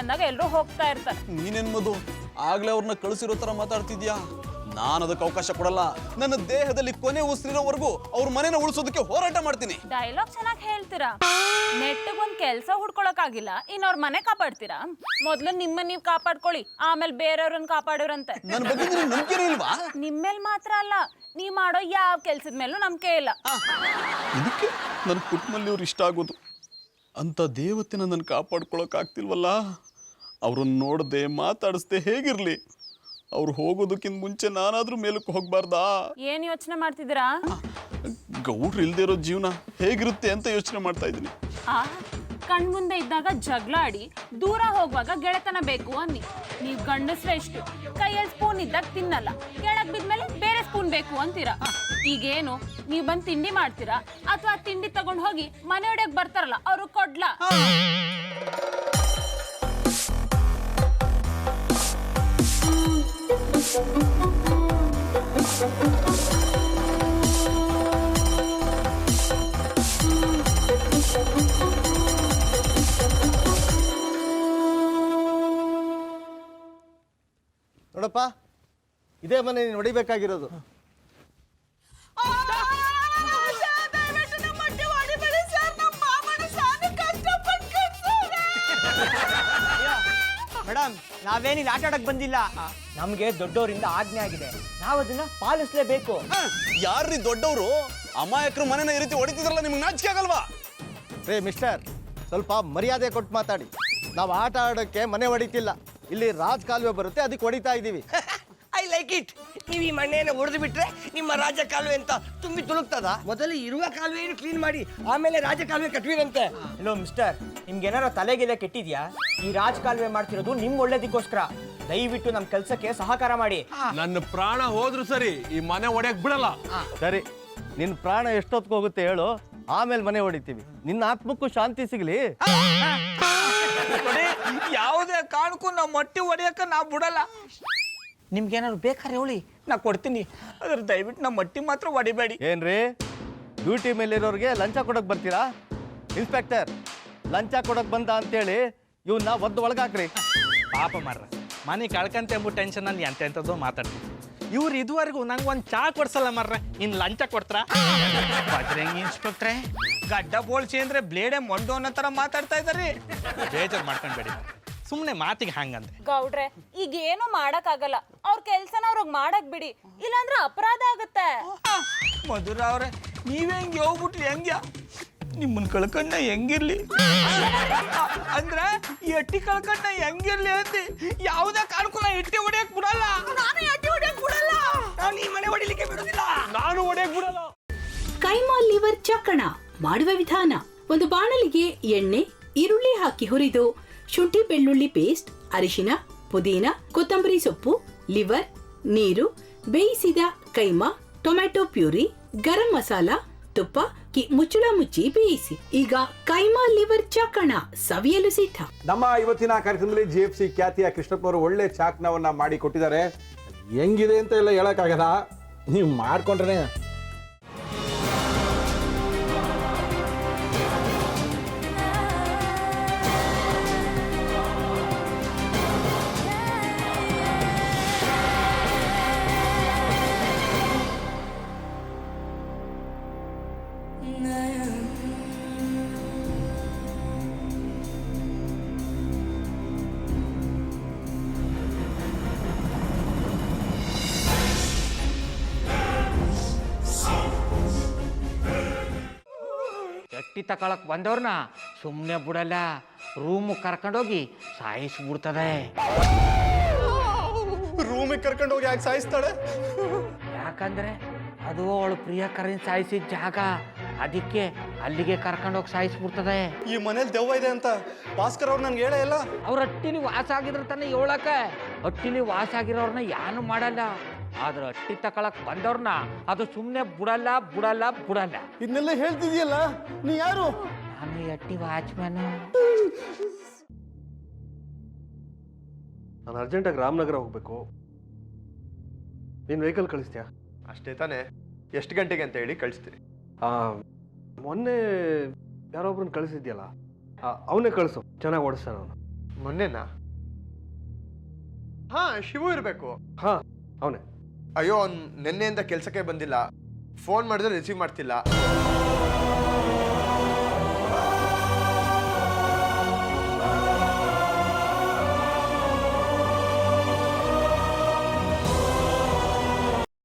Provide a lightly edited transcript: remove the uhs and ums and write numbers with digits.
ಅಂದಾಗ ಎಲ್ಲರೂ ಹೋಗ್ತಾ ಇರ್ತಾರೆ. ನೀನೇನ್ ಮಧು ಆಗ್ಲೇ ಅವ್ರನ್ನ ಕಳಿಸಿರೋ ತರ ಮಾತಾಡ್ತಿದ್ಯಾ? ನಾನು ಅದಕ್ಕೆ ಅವಕಾಶ ಕೊಡಲ್ಲ. ನನ್ನ ದೇಹದಲ್ಲಿ ಕೊನೆ ಉಸಿರಿರೋವರೆಗೂ ಅವ್ರ ಮನೇನ ಉಳಿಸೋದಕ್ಕೆ ಹೋರಾಟ ಮಾಡ್ತೀನಿ. ಡೈಲಾಗ್ ಚೆನ್ನಾಗಿ ಹೇಳ್ತೀರಾ. ನೆಟ್ಟಿಗೆ ಒಂದ್ ಕೆಲ್ಸ ಹುಡ್ಕೊಳಕ್ಕಾಗಿಲ್ಲ, ಇನ್ನವ್ರ ಮನೆ ಕಾಪಾಡ್ತೀರಾ? ಮೊದ್ಲು ನಿಮ್ಮನ್ನ ನೀವು ಕಾಪಾಡ್ಕೊಳ್ಳಿ, ಆಮೇಲೆ ಬೇರೆಯವ್ರನ್ನ ಕಾಪಾಡೋರಂತೆ. ನನ್ನ ಬಗ್ಗೆ ನಿನಗೆ ನಂಬಿಕೆ ಇಲ್ವಾ? ನಿಮ್ಮೇಲ್ ಮಾತ್ರ ಅಲ್ಲ, ನೀವ್ ಮಾಡೋ ಯಾವ ಕೆಲ್ಸದ ಮೇಲೂ ನಂಬಿಕೆ ಇಲ್ಲ. ಇದಕ್ಕೆ ನನ್ನ ಕುಟುಂಬದಲ್ಲಿ ಅವ್ರು ಇಷ್ಟ ಆಗೋದು. ಅಂತ ದೇವತೆ ನನ್ನ ಕಾಪಾಡ್ಕೊಳಕ್ ಆಗ್ತಿಲ್ವಲ್ಲ. ಅವ್ರನ್ನ ನೋಡದೆ ಮಾತಾಡಿಸ್ದೆ ಹೇಗಿರ್ಲಿ? ಅವ್ರು ಹೋಗೋದಕ್ಕಿಂತ ಮುಂಚೆ ನಾನಾದ್ರೂ ಮೇಲಕ್ಕೆ ಹೋಗ್ಬಾರ್ದಾ? ಏನ್ ಯೋಚನೆ ಮಾಡ್ತಿದ್ದೀರಾ? ಗೌಡ್ರು ಇಲ್ದೇ ಇರೋ ಜೀವನ ಹೇಗಿರುತ್ತೆ ಅಂತ ಯೋಚನೆ ಮಾಡ್ತಾ ಇದ್ದೀನಿ. ಕಣ್ ಮುಂದೆ ಇದ್ದಾಗ ಜಗಳ ಆಡಿ ದೂರ ಹೋಗುವಾಗ ಗೆಳೆತನ ಬೇಕು ಅನ್ನಿ. ನೀವ್ ಗಂಡಸ್ರೆ ಎಷ್ಟು ಕೈಯಲ್ಲಿ ಸ್ಪೂನ್ ಇದ್ದಾಗ ತಿನ್ನಲ್ಲ, ಕೆಳಗ್ ಬಿದ್ಮೇಲೆ ಬೇರೆ ಸ್ಪೂನ್ ಬೇಕು ಅಂತೀರಾ. ಈಗೇನು ನೀವ್ ಬಂದ್ ತಿಂಡಿ ಮಾಡ್ತೀರಾ ಅಥವಾ ತಿಂಡಿ ತಗೊಂಡ್ ಹೋಗಿ ಮನೆ ಒಡೆಯಕ್ ಬರ್ತಾರಲ್ಲ ಅವ್ರು ಕೊಡ್ಲಾ? ನೋಡಪ್ಪ, ಇದೇ ಮನೆ ನೀನು ಹೊಡಿಬೇಕಾಗಿರೋದು. ಮೇಡಮ್, ನಾವೇನಿಲ್ಲ ಆಟ ಆಡಕ್ ಬಂದಿಲ್ಲ. ನಮ್ಗೆ ದೊಡ್ಡವರಿಂದ ಆಜ್ಞೆ ಆಗಿದೆ, ನಾವು ಅದನ್ನ ಪಾಲಿಸ್ಲೇಬೇಕು. ಯಾರ್ರೀ ದೊಡ್ಡವರು? ಅಮಾಯಕರು ಮನೆನ ಈ ರೀತಿ ಹೊಡಿತಿದ್ರಲ್ಲ, ನಿಮ್ಗೆ ನಾಚಿಕೆ ಆಗಲ್ವಾ? ರೇ ಮಿಸ್ಟರ್, ಸ್ವಲ್ಪ ಮರ್ಯಾದೆ ಕೊಟ್ಟು ಮಾತಾಡಿ. ನಾವು ಆಟ ಆಡೋಕ್ಕೆ ಮನೆ ಹೊಡಿತಿಲ್ಲ, ಇಲ್ಲಿ ರಾಜ್ ಕಾಲುವೆ ಬರುತ್ತೆ, ಅದಕ್ಕೆ ಹೊಡಿತಾ ಇದ್ದೀವಿ. I like it. ನೀವು ಈ ಮಣ್ಣೆಯನ್ನು ಹೊಡೆದು ಬಿಟ್ರೆ ನಿಮ್ಮ ರಾಜ ಕಾಲುವೆ ಅಂತ ತುಂಬಿ ತುಳುಕ್ತದ? ಮೊದಲು ಇರುವ ಕಾಲುವೆಯನ್ನು ಕ್ಲೀನ್ ಮಾಡಿ ಆಮೇಲೆ ರಾಜ ಕಾಲುವೆ ಕಟ್ವಿರಂತೆ. ಹಲೋ ಮಿಸ್ಟರ್, ನಿಮ್ಗೆ ಏನಾರ ತಲೆಗೆಲೆ ಕೆಟ್ಟಿದ್ಯಾ? ಈ ರಾಜ್ ಕಾಲುವೆ ಮಾಡ್ತಿರೋದು ನಿಮ್ ಒಳ್ಳೇದಕ್ಕೋಸ್ಕರ. ದಯವಿಟ್ಟು ನಮ್ ಕೆಲ್ಸಕ್ಕೆ ಸಹಕಾರ ಮಾಡಿ. ನನ್ನ ಪ್ರಾಣ ಹೋದ್ರು ಸರಿ, ಈ ಮನೆ ಒಡೆಯಕ್ ಬಿಡಲ್ಲ. ಸರಿ, ನಿನ್ನ ಪ್ರಾಣ ಎಷ್ಟೊತ್ತಿಗೆ ಹೋಗುತ್ತೆ ಹೇಳು, ಆಮೇಲೆ ಮನೆ ಹೊಡಿತೀವಿ. ನಿನ್ನ ಆತ್ಮಕ್ಕೂ ಶಾಂತಿ ಸಿಗಲಿ. ಯಾವುದೇ ಕಾರಣಕ್ಕೂ ನಾವು ಮಟ್ಟಿ ಹೊಡೆಯಕ್ಕೆ ನಾವು ಬಿಡಲ್ಲ. ನಿಮ್ಗೇನಾದ್ರು ಬೇಕಾದ್ರೆ ಹೇಳಿ, ನಾ ಕೊಡ್ತೀನಿ. ಅದ್ರ ದಯವಿಟ್ಟು ನಮ್ಮ ಮಟ್ಟಿ ಮಾತ್ರ ಹೊಡಿಬೇಡಿ. ಏನ್ರಿ, ಡ್ಯೂಟಿ ಮೇಲಿರೋರಿಗೆ ಲಂಚ ಕೊಡಕ್ ಬರ್ತೀರಾ? ಇನ್ಸ್ಪೆಕ್ಟರ್, ಲಂಚ ಕೊಡಕ್ ಬಂದ ಅಂತೇಳಿ ಇವನ್ನ ಒದ್ದು ಒಳಗಾಕ್ರಿ. ಪಾಪ ಮಾರ್ರ, ಮನೆ ಕಳ್ಕಂತ ಎಂಬ ಟೆನ್ಷನಲ್ಲಿ ಎಂತೆಂಥದ್ದು ಮಾತಾಡ್ತೀವಿ. ಇವ್ರು ಇದುವರೆಗೂ ನಂಗೆ ಒಂದು ಚಾ ಕೊಡ್ಸಲ್ಲ ಮಾರ್ರ, ಇನ್ನು ಲಂಚ ಕೊಡ್ತಾರ? ಬಜ್ರಂಗಿ ಇನ್ಸ್ಪೆಕ್ಟ್ರೆ, ಗಡ್ಡ ಬೋಳ್ಸಿ ಅಂದ್ರೆ ಬ್ಲೇಡೆ ಮೊಂಡು ಅನ್ನೋ ತರ ಮಾತಾಡ್ತಾ ಇದ್ದಾರೆ. ಬೇಜಾರು ಮಾಡ್ಕೊಂಡ್ಬೇಡಿ, ಸುಮ್ಮನೆ ಮಾತಿಗೆ ಹಂಗಂತೆ. ಗೌಡ್ರೆ, ಈಗ ಏನು ಮಾಡಕ್ ಆಗಲ್ಲ, ಅವ್ರ ಕೆಲ್ಸನ ಅವ್ರಿಗೆ ಮಾಡಕ್ ಬಿಡಿ, ಇಲ್ಲಾಂದ್ರೆ ಅಪರಾಧ ಆಗುತ್ತೆ. ಮಧುರ ಅವ್ರೆ, ನೀವ್ ಹೆಂಗೆ ಹೋಗ್ಬಿಟ್ರಿ? ಹೆಂಗ್ಯ ನಿಮ್ಮನ್ ಕಳ್ಕಂಡ ಹೆಂಗಿರ್ಲಿ ಅಂದ್ರೆ ಈ ಅಟ್ಟಿ ಕಳ್ಕಂಡ ಹೆಂಗಿರ್ಲಿ ಅಂತಿ. ಯಾವುದೇ ಕಾರಣಕ್ಕೂ ನಾ ಎಟ್ಟಿ ಹೊಡಿಯಕ್ ಬಿಡಲ್ಲ. ನಾನು ಎಟ್ಟಿ ಹೊಡಿಯಕ್ ಬಿಡಲ್ಲ. ನಾನು ಈ ಮನೆ ಹೊಡಿಲಿಕ್ಕೆ ಬಿಡುದಿಲ್ಲ. ನಾನು ಒಡೆಯಕ್ ಬಿಡಲ್ಲ. ಕೈಮಾ ಲಿವರ್ ಚಕ್ಕಣ ಮಾಡುವ ವಿಧಾನ: ಒಂದು ಬಾಣಲಿಗೆ ಎಣ್ಣೆ, ಈರುಳ್ಳಿ ಹಾಕಿ ಹುರಿದು ಶುಂಠಿ ಬೆಳ್ಳುಳ್ಳಿ ಪೇಸ್ಟ್, ಅರಿಶಿನ, ಪುದೀನ, ಕೊತ್ತಂಬರಿ ಸೊಪ್ಪು, ಲಿವರ್, ನೀರು, ಬೇಯಿಸಿದ ಕೈಮಾ, ಟೊಮ್ಯಾಟೊ ಪ್ಯೂರಿ, ಗರಂ ಮಸಾಲ, ತುಪ್ಪ ಮುಚ್ಚಳ ಮುಚ್ಚಿ ಬೇಯಿಸಿ. ಈಗ ಕೈಮಾ ಲಿವರ್ ಚಾಕಣ ಸವಿಯಲು ಸಿದ್ಧ. ನಮ್ಮ ಇವತ್ತಿನ ಕಾರ್ಯಕ್ರಮದಲ್ಲಿ GFC ಖ್ಯಾತಿಯ ಕೃಷ್ಣಪ್ಪನವರು ಒಳ್ಳೆ ಚಾಕ್ನವನ್ನ ಮಾಡಿ ಕೊಟ್ಟಿದ್ದಾರೆ. ಹೆಂಗಿದೆ ಅಂತ ಎಲ್ಲ ಹೇಳಕ್ಕಾಗಲ್ಲ, ನೀವು ಮಾಡ್ಕೊಂಡ್ರೆ. ಎಟ್ಟಿ ತಕೊಳಕ್ ಬಂದವ್ರನ್ನ ಸುಮ್ಮನೆ ಬಿಡಲ್ಲ, ರೂಮ್ ಕರ್ಕೊಂಡೋಗಿ ಸಾಯಿಸ್ಬಿಡ್ತದೆ. ರೂಮಿಗೆ ಕರ್ಕೊಂಡು ಹೋಗಿ ಯಾಕೆ ಸಾಯಿಸ್ತಾಳೆ? ಯಾಕಂದ್ರೆ ಅದು ಅವಳು ಪ್ರಿಯಕರನ್ ಸಾಯಿಸಿದ ಜಾಗ, ಅದಕ್ಕೆ ಅಲ್ಲಿಗೆ ಕರ್ಕೊಂಡೋಗಿ ಸಾಯಿಸ್ಬಿಡ್ತದೆ. ಈ ಮನೇಲಿ ದೆವ್ವ ಇದೆ ಅಂತ ಭಾಸ್ಕರ್ ಅವ್ರು ನನ್ಗೆ ಹೇಳೇ ಇಲ್ಲ. ಅವ್ರ ಅಟ್ಟಿಲಿ ವಾಸ ಆಗಿದ್ರ ತಾನೆ ಹೇಳಕ. ಅಟ್ಟಿಲಿ ವಾಸ ಆಗಿರೋರ್ನ ಯಾನು ಮಾಡಲ್ಲ, ಆದ್ರೆ ಅಟ್ಟಿ ತಕೊಳಕ್ ಬಂದವ್ರನ್ನ ಅದು ಸುಮ್ಮನೆ ಬಿಡಲ್ಲ ಬಿಡಲ್ಲ ಬಿಡಲ್ಲ. ಇದನ್ನೆಲ್ಲ ಹೇಳ್ತಿದ್ಯಲ್ಲ, ನೀ ಯಾರು? ನಾನು ಅಟ್ಟಿ ವಾಚ್ಮ್ಯಾನ್. ನಾನು ಅರ್ಜೆಂಟಾಗಿ ರಾಮನಗರ ಹೋಗ್ಬೇಕು. ನೀನು ವೆಹಿಕಲ್ ಕಳಿಸ್ತೀಯಾ? ಅಷ್ಟೇ ತಾನೇ? ಎಷ್ಟು ಗಂಟೆಗೆ ಅಂತ ಹೇಳಿ ಕಳಿಸ್ತೀನಿ. ಮೊನ್ನೆ ಯಾರೊಬ್ರನ್ನ ಕಳಿಸಿದ್ಯಲ್ಲ, ಅವನೇ ಕಳಿಸು, ಚೆನ್ನಾಗಿ ಓಡಿಸ್ತಾನೆ ಅವನು. ಮೊನ್ನೆನಾ? ಹಾ, ಶಿವು ಇರಬೇಕು. ಹಾ ಅವನೇ. ಅಯ್ಯೋ, ಅವ್ನು ನಿನ್ನೆಯಿಂದ ಕೆಲಸಕ್ಕೆ ಬಂದಿಲ್ಲ. ಫೋನ್ ಮಾಡಿದ್ರೆ ರಿಸೀವ್ ಮಾಡ್ತಿಲ್ಲ.